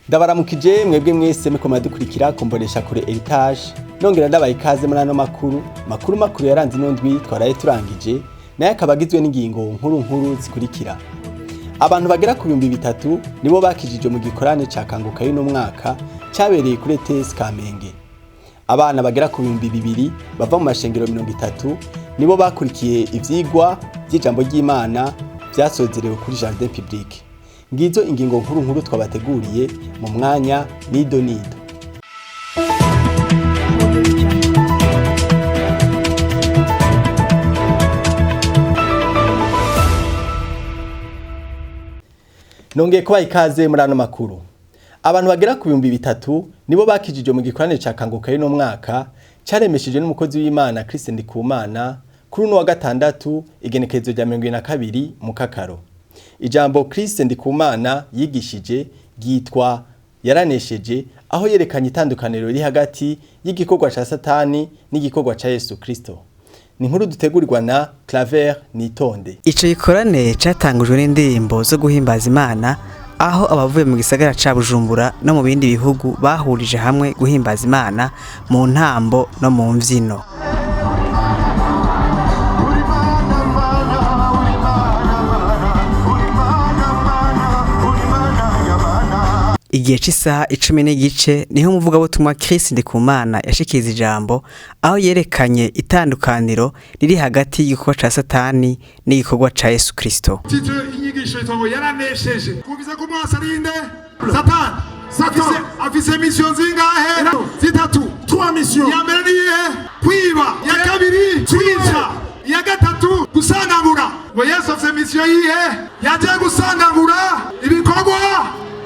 Ndabaramukije mwebwe mwese muko muradukurikira kumbonesha kure E.T.S, nongera ndabaye ikaze muri ano makuru yaranze inondwi twaraye turangije naye akabagizwe n'ingingo nkuru zikurikira. Abantu bagera ku 3,000 nibo bakijijwe mu gikorane ca Kanguka y'uno mwaka cabereye kuri E.T.S-Kamenge. Abana bagera ku 2,000 bava mu mashengero 30 nibo bakurikiye ivyigwa by'ijambo ry'Imana byasozerewe kuri Jardin Public. Ngizo ingingo nkuru twabateguriye mu mwanya nido. Nongeye kuba ikaze muri ano makuru. Abantu bagera ku 3,000 nibo bakijijwe mu gikorane ca Kanguka y'uno mwaka caremeshejwe n'umukozi w'Imana Christ Ndikumana kuri uno wa gatandatu igenekerezo rya 22 mu Kakaro. Ijambo Christ Ndikumana yigishije ryitwa yaranesheje, aho yerekanye itandukaniro riri hagati y'igikorwa ca Satani n'igikorwa ca Yesu Kristo. Ni inkuru dutegurirwa na Claver Nitonde. Ico gikorane catangujwe n'indirimbo zo guhimbaza Imana, aho abavuye mu gisagara ca Bujumbura no mu bindi bihugu bahurije hamwe guhimbaza Imana mu ntambo no mu mvyino. Igihe c'isaha 10:30 niho umuvugabutumwa Christ Ndikumana yashikiriza ijambo, aho yerekanye itandukaniro riri hagati y'igikorwa ca Satani n'igikorwa ca Yesu Kristo. Inyigisho itongo yaranesheje kubiza ko mwasarinde Satani afise mission zingahe? 3 mission. Ya mbere ni kwiba, ya kabiri kwica, ya gatatu gusangangura. Ngo Yesu afise mission yihe? Yaje gusangangura ibikorwa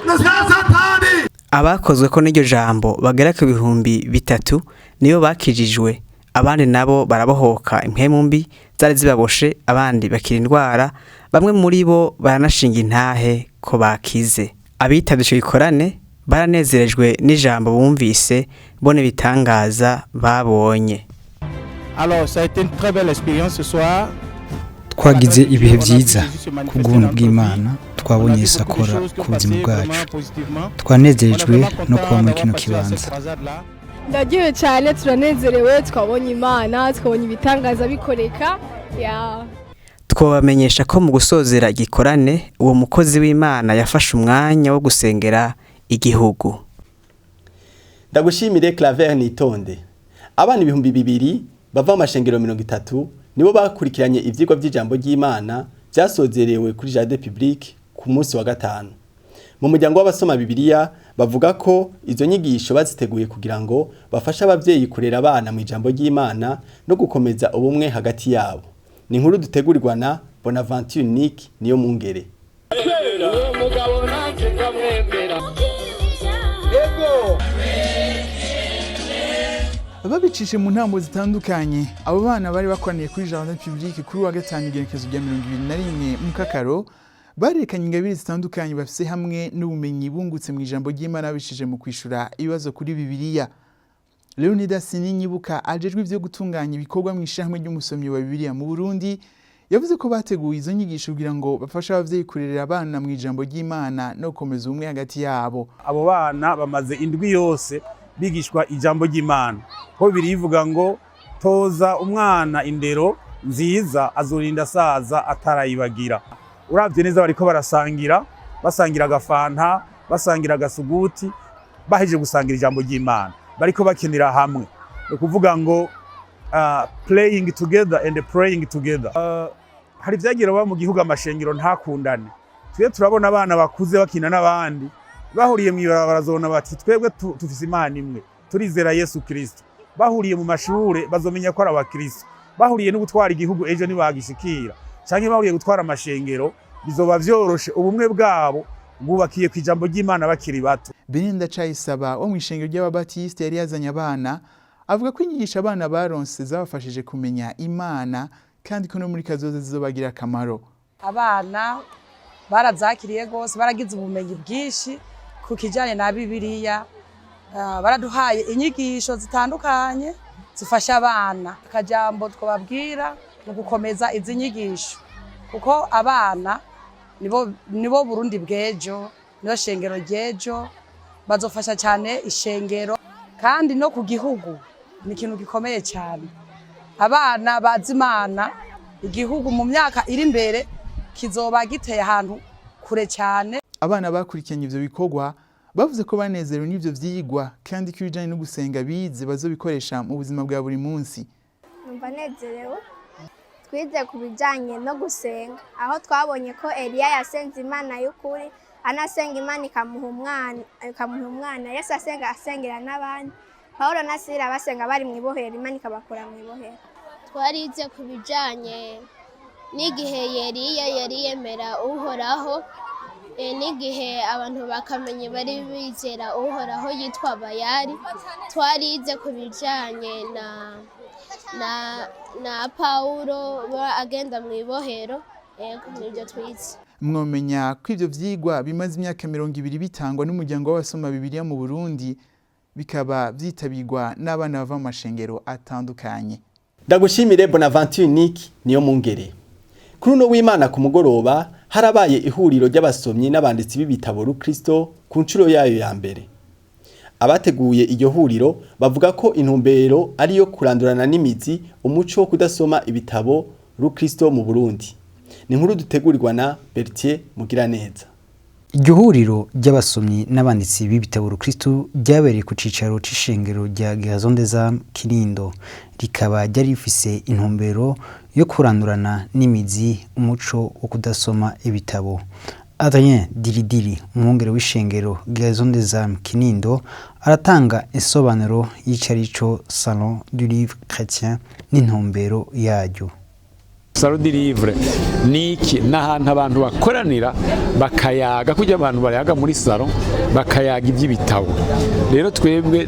na Satani. Abakozwe ko n'iryo jambo bagera ku 3,000 nibo bakijijwe, abandi nabo barabohoka impwemu mbi zari zibaboshe, abandi bakira indwara, bamwe muri bo baranashinga intahe ko bakize. Abitavye ico gikorane baranezerejwe n'ijambo bumvise, bone bitangaza babonye. Alors ça a été une très belle expérience ce soir. Twagize ibihe byiza ku bw'ubuntu bw'Imana, twabonye Yesu akora ku buzima bwacu, twanezerejwe no kuba muri kino kibanza. Ndagiye cyane, turanezerewe, twabonye Imana, twabonye ibitangaza bikoreka. Twabamenyesha ko mu gusozera igikorane uwo mukozi w'Imana yafashe umwanya wo gusengera igihugu. Ndagushimire Claver Nitonde. Abana 2,000 bava mu mashengero 30 nibo bakurikiranye ivyigwa by'ijambo ry'Imana byasozerewe kuri Jardin Public ku munsi wa gatanu. Mu muryango w'abasoma Bibiliya bavuga ko izo nyigisho baziteguye kugira ngo bafashe abavyeyi kurera abana mu ijambo ry'Imana no gukomeza ubumwe hagati yabo. Ni inkuru dutegurirwa na Bonaventure Nick niyo mungere. Babicishe mu ntambo zitandukanye, abo bana bari bakoraniye kuri Jardin Public kuri wa gatanu igenekerezo rya 21 mu Kakaro, barekanye ingabire zitandukanye bafise hamwe n'ubumenyi bungutse mu ijambo ry'Imana bishije mu kwishura ibibazo kuri Bibiliya. Leonidas Ninyibuka ajejwe ivyo gutunganya ibikorwa mu ishamwe ry'umusomyi wa Bibiliya mu Burundi, yavuze ko bateguye izo nyigisho kugira ngo bafashe abavyeyi kurera abana mu ijambo ry'Imana no gukomeza ubumwe hagati yabo. Abo bana bamaze indwi yose bigishwa ijambo ry'Imana, ko birivuga ngo toza umwana indero nziza azorinda saza atarayibagira. Uravye neza bariko basangira agafanta, basangira agasuguti, baheje gusangira ijambo ry'Imana, bariko bakinira hamwe. Ukuvuga ngo playing together and praying together. Hari vyagira ba mu gihugu amashengero ntakundane. Twe turabona abana bakuze bakina n'abandi bahuriye mu ibarabara zona bati twebwe tufise Imana imwe, turizera Yesu Kristo. Bahuriye mu mashure bazomenya ko ari abakristo. Bahuriye no gutwara igihugu ejo nibagishikira, canke bahuriye gutwara amashengero, bizoba vyoroshe ubumwe bwabo bwubakiye ku ijambo ry'Imana bakiri bato. Beninda Cayisaba wo mu ishengero ry'Ababatiste yari yazanye abana, avuga ko inyigisho abana baronse zabafashije kumenya Imana kandi ko no muri kazoza zizobagira akamaro. Abana barazakiriye gose, baragize ubumenyi bwinshi ku kijanye na Bibiliya, baraduhaye inyigisho zitandukanye zifasha abana. Akajambo twababwira mu gukomeza izi nyigisho, kuko abana nibo Burundi bw'ejo, nibo shengero ry'ejo, bazofasha cyane ishengero kandi no ku gihugu ni ikintu gikomeye cyane. Abana bazi Imana, igihugu mu myaka iri imbere kizoba giteye ahantu kure cyane. Abana bakurikiranye ivyo bikorwa bavuze ko banezerewe n'ivyo vyigwa kandi ko ibijanye no gusenga bize bazobikoresha mu buzima bwa buri munsi. Numva nezerewe, twize ku bijanye no gusenga aho twabonye ko Eliya yasenze Imana y'ukuri, anasenga Imana ikamuha umwana, Yesu asenga asengera n'abandi, Paulo na Sila basenga bari mw'ibohero, Imana ikabakura mw'ibohero. Twarize ku bijanye n'igihe Eliya yari yemera Uhoraho, n'igihe abantu bakamenya bari bizera Uhoraho yitwa Bayali. Twarize ku bijanye na Paulo agenda mw'ibohero, nibyo twize. Mwomenya ko ivyo vyigwa bimaze imyaka 20 bitangwa n'umuryango w'abasoma Bibiliya mu Burundi, bikaba vyitabirwa n'abana bava mu mashengero atandukanye. Ndagushimire Bonaventure Nick niyo mungere. Kuri uno w'Imana ku mugoroba harabaye ihuriro ry'abasomyi n'abanditsi b'ibitabo Rukristo ku ncuro yayo ya mbere. Abateguye iryo huriro bavuga ko intumbero ari yo kurandurana n'imizi umuco wo kudasoma ibitabo Rukristo mu Burundi. Ni nkuru dutegurirwa na Bertier Mugiraneza. Iryo huriro ry'abasomyi n'abanditsi b'ibitabo Rukristo ryabereye ku cicaro c'ishengero rya Gihazondeza Kinindo, rikaba ryari rifise intumbero yo kurandurana n'imizi umuco wo kudasoma ibitabo. Adrien Diridiri, umwungere w'ishengero Gihazondeza Kinindo, aratanga insobanuro y'icarico Salon du Livre Chrétien n'intumbero yaryo. Salon du Livre niki n'ahantu abantu bakoranira bakayaga kujya abantu barayaga muri salon bakayaga iby'ibitabo. Rero twebwe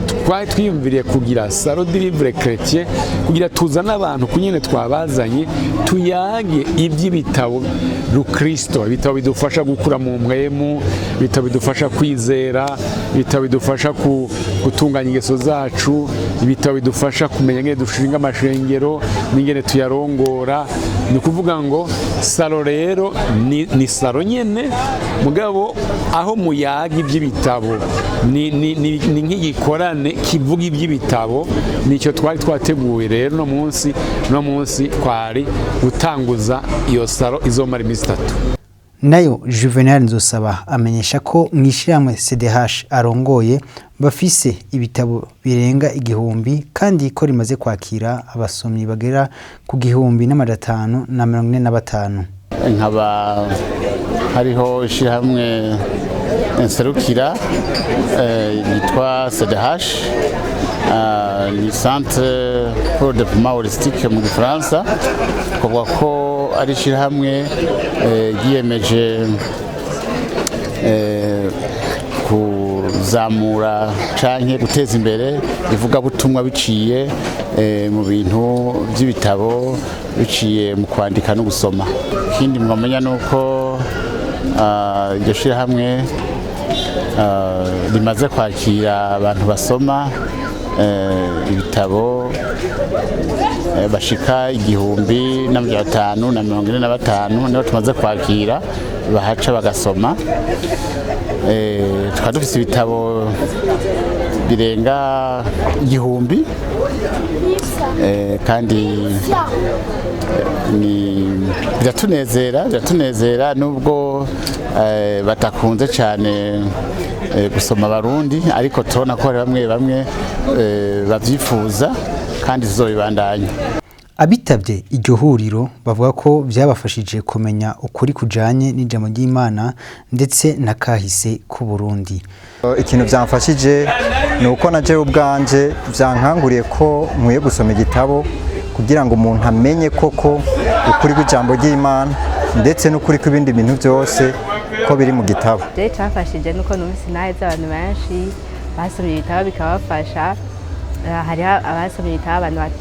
twiyumviriye kugira Salon du Livre Chrétien kugira tuzana abantu kunyene twabazanye tuyage iby'ibitabo Rukristo, ibitabo bidufasha gukura mu mwemu, ibitabo bidufasha kwizera, ibitabo bidufasha gutunganya ingeso zacu, ibitabo bidufasha kumenya ngene dushinga amashengero n'ingene tuyarongora. Ni kuvuga ngo salo rero ni salo nyene mugabo aho muyaga iby'ibitabo ni nk'igikorane kivuga iby'ibitabo. Nicyo twari twateguye rero no munsi twari gutanguza iyo salo izomara iminsi 3. Nayo Juvenal Nzosaba amenyesha ko mw'ishyirahamwe CDH arongoye bafise ibitabo birenga 1000 kandi ko rimaze kwakira abasomyi bagera ku 1545. Nkaba hariho ishyirahamwe nserukira yitwa CDH, ni Centre pour le développement holistique mu Gifaransa, kuvuga ko ari ishyirahamwe yiyemeje kuzamura canke guteza imbere ivugabutumwa biciye mu bintu by'ibitabo, biciye mu kwandika no gusoma. Ikindi mwamenya nuko iryo shyirahamwe rimaze kwakira abantu basoma ibitabo bashika 1545 niho tumaze kwakira bahaca bagasoma. Tukaba dufise ibitabo birenga 1000 kandi biratunezera nubwo batakunze cyane gusoma Abarundi, ariko tubona ko bamwe bavyifuza kandi tuzobibandanya. Abitabye iryo huriro bavuga ko byabafashije kumenya ukuri kujanye n'ijambo ry'Imana ndetse na kahise ku Burundi. Ikintu byamfashije ni uko naje ubwanje byankanguriye ko nkwiye gusoma igitabo kugira ngo umuntu amenye koko ukuri kw'ijambo ry'Imana ndetse n'ukuri kw'ibindi bintu byose ko biri mu gitabo. Cyafashije nuko numvise naheze abantu benshi basomye ibitabo bikabafasha. Hari abasomye ibitabo abantu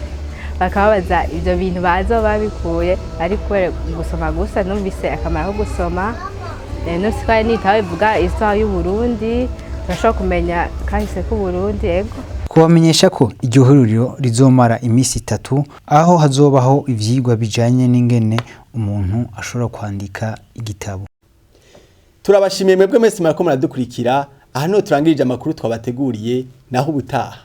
bakababaza ibyo bintu bazo babikuye, ariko gusoma gusa numvise akamaro ko gusoma. Nusi kwa n'ibitabo bivuga histoire y'u Burundi, turashobora kumenya kahise ku Burundi. Yego, kubamenyesha ko iryo huriro rizomara iminsi 3 aho hazobaho ivyigwa bijanye n'ingene umuntu ashobora kwandika igitabo. Turabashimiye mwebwe mwese murako muradukurikira aha no turangirije amakuru twabateguriye naho ubutaha.